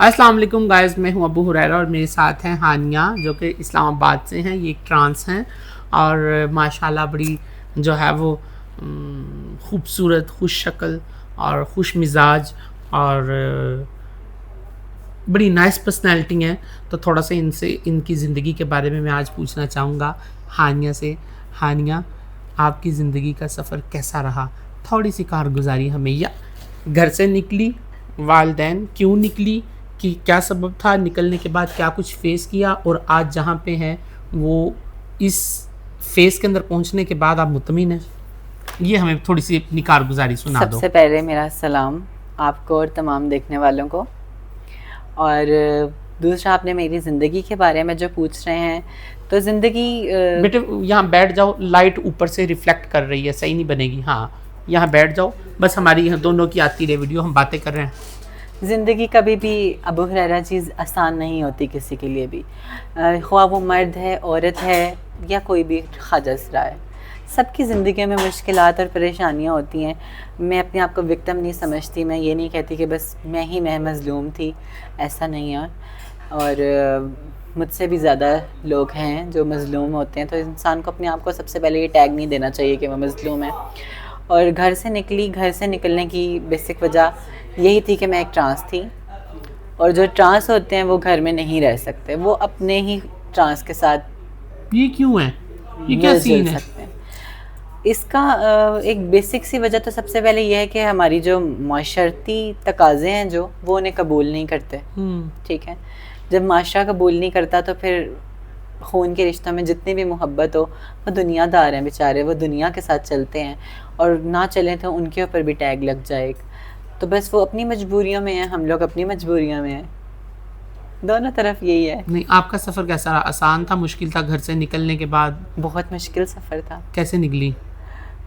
अस्सलाम वालेकुम गाइस, मैं हूं अबू हुरैरा और मेरे साथ हैं हानिया जो कि इस्लामाबाद से हैं। ये एक ट्रांस हैं और माशाल्लाह बड़ी जो है वो खूबसूरत, खुश शक्ल और खुश मिजाज और बड़ी नाइस पर्सनैलिटी हैं। तो थोड़ा सा इनसे इनकी ज़िंदगी के बारे में मैं आज पूछना चाहूँगा हानिया से। हानिया, आपकी ज़िंदगी का सफ़र कैसा रहा? थोड़ी सी कारगुजारी हमें, या घर से निकली, वालदैन क्यों निकली, कि क्या सबब था, निकलने के बाद क्या कुछ फेस किया, और आज जहाँ पे हैं वो इस फेस के अंदर पहुँचने के बाद आप मुतमिन हैं? ये हमें थोड़ी सी अपनी कारगुजारी सुना दो। सबसे पहले मेरा सलाम आपको और तमाम देखने वालों को। और दूसरा, आपने मेरी ज़िंदगी के बारे में जो पूछ रहे हैं, तो ज़िंदगी बेटे यहाँ बैठ जाओ, लाइट ऊपर से रिफ्लेक्ट कर रही है, सही नहीं बनेगी। हाँ, यहाँ बैठ जाओ, बस हमारी यहाँ दोनों की आती रहे वीडियो, हम बातें कर रहे हैं। ज़िंदगी कभी भी अबू हुरैरा चीज़ आसान नहीं होती किसी के लिए भी, ख्वाह वो मर्द है, औरत है, या कोई भी खाजसरा है। सबकी ज़िंदगी में मुश्किलात और परेशानियाँ होती हैं। मैं अपने आप को विक्टिम नहीं समझती, मैं ये नहीं कहती कि बस मैं मज़लूम थी, ऐसा नहीं है। और मुझसे भी ज़्यादा लोग हैं जो मज़लूम होते हैं, तो इंसान को अपने आप को सबसे पहले ये टैग नहीं देना चाहिए कि वो मज़लूम है। और घर से निकलने की बेसिक वजह यही थी कि मैं एक ट्रांस थी, और जो ट्रांस होते हैं वो घर में नहीं रह सकते, वो अपने ही ट्रांस के साथ ये क्यों है? ये क्या सीन है? सकते हैं। इसका एक बेसिक सी वजह तो सबसे पहले ये है कि हमारी जो माशरती तकाज़े हैं जो वो उन्हें कबूल नहीं करते। ठीक है, जब माशरा कबूल नहीं करता तो फिर खून के रिश्तों में जितनी भी मोहब्बत हो, वो दुनियादार हैं बेचारे, वो दुनिया के साथ चलते हैं, और ना चलें तो उनके ऊपर भी टैग लग जाए। तो बस वो अपनी मजबूरियों में हैं, हम लोग अपनी मजबूरियों में हैं, दोनों तरफ यही है। नहीं, आपका सफ़र कैसा रहा? आसान था, मुश्किल था? घर से निकलने के बाद बहुत मुश्किल सफ़र था। कैसे निकली?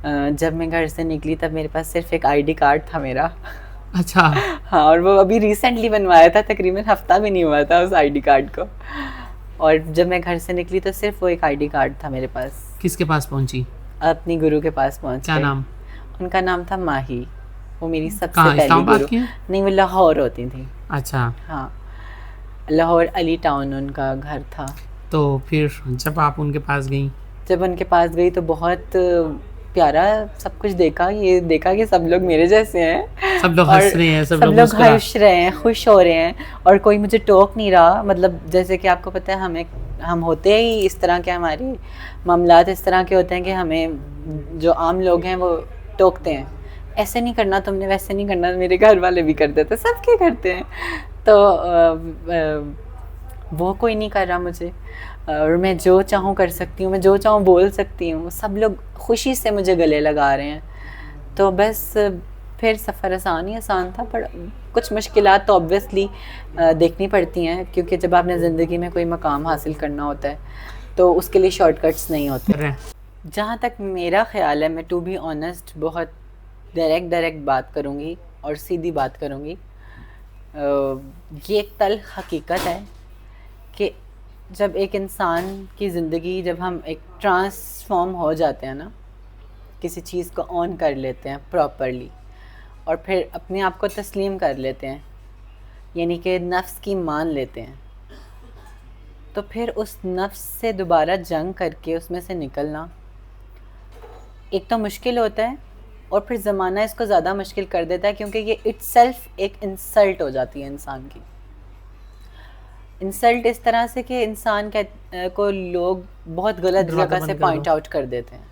जब मैं घर से निकली तब मेरे पास सिर्फ एक आईडी कार्ड था मेरा। अच्छा। हाँ, और वो अभी रिसेंटली बनवाया था, तकरीबन हफ्ता भी नहीं हुआ था उस आईडी कार्ड को। और जब मैं घर से निकली तो सिर्फ वो एक आईडी कार्ड था मेरे पास। किसके पास पहुंची? अपनी गुरु के पास पहुंच क्या गई। नाम? उनका नाम था माही। वो मेरी सबसे कहाँ, पहली इस्लामाबाद गुरु? की हैं? नहीं, वो लाहौर होती थी। अच्छा। हाँ, लाहौर अली टाउन उनका घर था। तो फिर जब आप उनके पास गई? जब उनके पास गई तो बहुत प्यारा सब कुछ देखा। ये देखा कि सब लोग मेरे जैसे हैं, सब लोग हंस रहे हैं, सब लोग हंस रहे हैं, खुश हो रहे हैं, और कोई मुझे टोक नहीं रहा। मतलब जैसे कि आपको पता है, हम होते ही इस तरह के, हमारी मामलात इस तरह के होते हैं कि हमें जो आम लोग हैं वो टोकते हैं, ऐसे नहीं करना तुमने, वैसे नहीं करना। मेरे घर वाले भी कर देते, सबके करते हैं। तो वो कोई नहीं कर रहा मुझे, और मैं जो चाहूँ कर सकती हूँ, मैं जो चाहूँ बोल सकती हूँ। सब लोग खुशी से मुझे गले लगा रहे हैं। तो बस फिर सफ़र आसान था, पर कुछ मुश्किलात तो ऑब्वियसली देखनी पड़ती हैं, क्योंकि जब आपने ज़िंदगी में कोई मकाम हासिल करना होता है तो उसके लिए शॉर्टकट्स नहीं होते। जहाँ तक मेरा ख़्याल है, मैं टू बी ऑनेस्ट बहुत डायरेक्ट बात करूँगी और सीधी बात करूँगी। ये एक तल्ख़ हकीकत है कि जब एक इंसान की ज़िंदगी, जब हम एक ट्रांसफॉर्म हो जाते हैं ना, किसी चीज़ को ऑन कर लेते हैं प्रॉपरली, और फिर अपने आप को तस्लीम कर लेते हैं, यानी कि नफ्स की मान लेते हैं, तो फिर उस नफ्स से दोबारा जंग करके उसमें से निकलना एक तो मुश्किल होता है, और फिर ज़माना इसको ज़्यादा मुश्किल कर देता है, क्योंकि ये इट्सेल्फ एक इंसल्ट हो जाती है इंसान की। इंसल्ट इस तरह से कि इंसान को लोग बहुत गलत जगह से पॉइंट आउट कर देते हैं,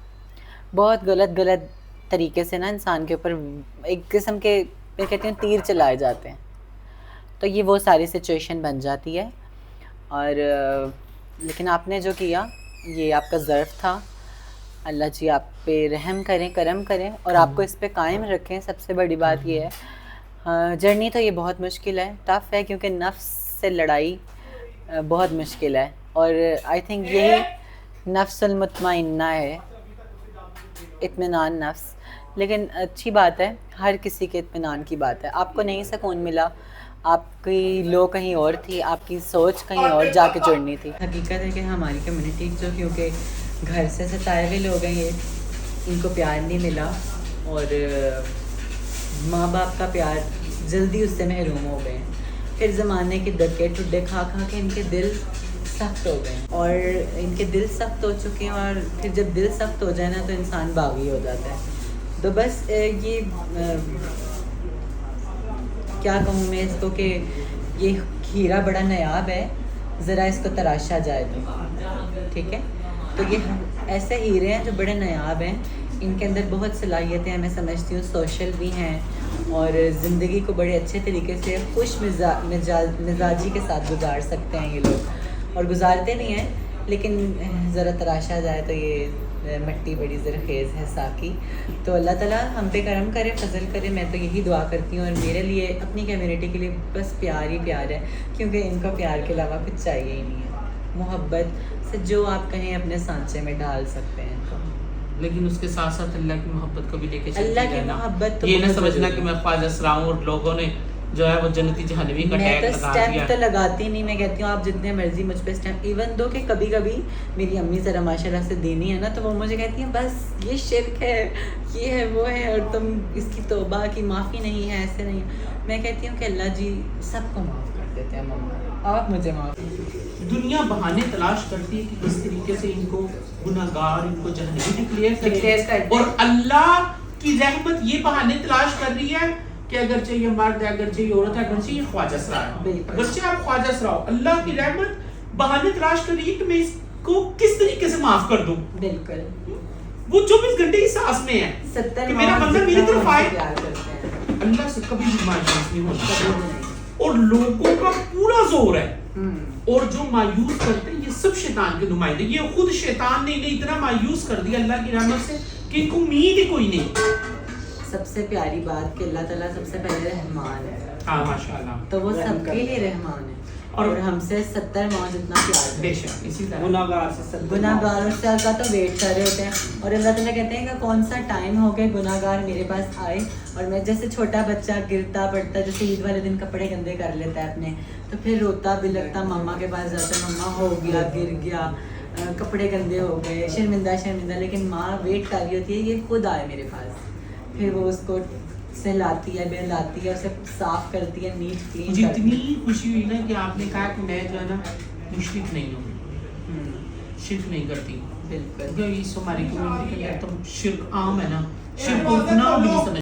बहुत गलत तरीके से ना इंसान के ऊपर एक किस्म के, मैं कहती हूँ, तीर चलाए जाते हैं। तो ये वो सारी सिचुएशन बन जाती है। और लेकिन आपने जो किया, ये आपका ज़र्फ़ था। अल्लाह जी आप पे रहम करें, करम करें, और आपको इस पे कायम रखें। सबसे बड़ी बात ये है। जर्नी तो ये बहुत मुश्किल है, टफ़ है, क्योंकि नफ्स से लड़ाई बहुत मुश्किल है, और आई थिंक यही नफ्सुल मुतमइन्ना है, इत्मीनान नफ्स। लेकिन अच्छी बात है, हर किसी के इत्मीनान की बात है। आपको नहीं सुकून मिला, आपकी लो कहीं और थी, आपकी सोच कहीं और जाके जुड़नी थी। हकीकत है कि हमारी कम्युनिटी जो, क्योंकि घर से सताए हुए लोग हैं, ये इनको प्यार नहीं मिला, और माँ बाप का प्यार जल्दी उससे महरूम हो गए हैं। پھر زمانے کے دھکے ٹڈے کھا کھا کے ان کے دل سخت ہو گئے اور ان کے دل سخت ہو چکے ہیں، اور پھر جب دل سخت ہو جائے نا تو انسان باغی ہو جاتا ہے. تو بس یہ کیا کہوں میں اس کو کہ یہ ہیرا بڑا نایاب ہے، ذرا اس کو تراشا جائے تو ٹھیک ہے. تو یہ ایسے ہیرے ہیں جو بڑے نایاب ہیں، ان کے اندر بہت صلاحیتیں ہیں، میں سمجھتی ہوں سوشل بھی ہیں اور زندگی کو بڑے اچھے طریقے سے خوش مزاجی کے ساتھ گزار سکتے ہیں یہ لوگ، اور گزارتے نہیں ہیں لیکن ذرا تراشا جائے تو یہ مٹی بڑی زرخیز ہے ساقی. تو اللہ تعالیٰ ہم پہ کرم کرے، فضل کرے. میں تو یہی دعا کرتی ہوں، اور میرے لیے اپنی کمیونٹی کے لیے بس پیار ہی پیار ہے، کیونکہ ان کو پیار کے علاوہ کچھ چاہیے ہی نہیں ہے. محبت سے جو آپ کہیں اپنے سانچے میں ڈال سکتے ہیں. لیکن اس کے ساتھ ساتھ اللہ کی محبت کو بھی لے کے اللہ کی محبت تو یہ نہ بہت سمجھنا ضروری کہ ہے. میں خواجہ اسرا ہوں اور لوگوں نے جو ہے وہ جنتی جہنمی کا میں ٹیگ تو لگا اسٹیمپ دیا. تو لگاتی نہیں، میں کہتی ہوں آپ جتنے مرضی مجھ پہ اسٹیمپ، ایون دو کہ کبھی کبھی میری امی ذرا ماشاء اللہ سے دینی ہے نا، تو وہ مجھے کہتی ہیں بس یہ شرک ہے، یہ ہے وہ ہے، اور تم اس کی توبہ کی معافی نہیں ہے، ایسے نہیں. میں کہتی ہوں کہ اللہ جی سب کو معاف کر دیتے ہیں، مما آپ مجھے معاف. دنیا بہانے تلاش کرتی ہے کہ کس طریقے سے ان کو گناہگار، ان کو جہنمی ڈکلیئر کرے، اور اللہ کی رحمت یہ بہانے تلاش کر رہی ہے کہ اگرچہ یہ مرد ہے، اگرچہ یہ عورت ہے، اگرچہ یہ خواجہ اسرا ہے، اگرچہ آپ خواجہ اسرا ہو، اللہ کی رحمت بہانے تلاش کر رہی ہے کہ میں اس کو کس طریقے سے معاف کر دوں. بالکل وہ 24 گھنٹے کی سانس میں ہے 70 کہ میرا بندہ میری طرف آئے. پیار کرتے ہیں. اللہ سے کبھی بھی مایوس نہیں ہونا، اور لوگوں کا پورا زور ہے، اور جو مایوس کرتے ہیں یہ سب شیطان کے نمائندے. یہ خود شیطان نے انہیں اتنا مایوس کر دیا اللہ کی رحمت سے کہ ان کو امید ہی کوئی نہیں. سب سے پیاری بات کہ اللہ تعالیٰ سب سے پہلے رحمان ہے. ہاں ماشاءاللہ. تو وہ سب کے لیے رحمان ہے، اور ہم سے 70 ماہ جتنا پیار بے ہے. شک اسی طرح گناہگار سے گناہگاروں سے کا تو ویٹ کر رہے ہوتے ہیں، اور اللہ تعالیٰ کہتے ہیں کہ کون سا ٹائم ہو کہ گناہگار میرے پاس آئے. اور میں جیسے چھوٹا بچہ گرتا پڑتا، جیسے عید والے دن کپڑے گندے کر لیتا ہے اپنے، تو پھر روتا بلکتا ماما کے پاس جاتا ہے، ماما ہو گیا، گر گیا، کپڑے گندے ہو گئے، شرمندہ. لیکن ماں ویٹ کر رہی ہوتی ہے یہ خود آئے میرے پاس. پھر وہ اس کو سہلاتی ہے، بہلاتی ہے، اسے صاف کرتی ہے، نیٹ کلین. جتنی خوشی ہوئی نا کہ آپ نے کہا کہ میں جو ہے نا مشرک نہیں ہوں، شرک نہیں کرتی. بالکل کیونکہ اس ہماری کمیونٹی کے اندر تو شرک عام ہے نا، شرک کو گناہ بھی نہیں سمجھتے.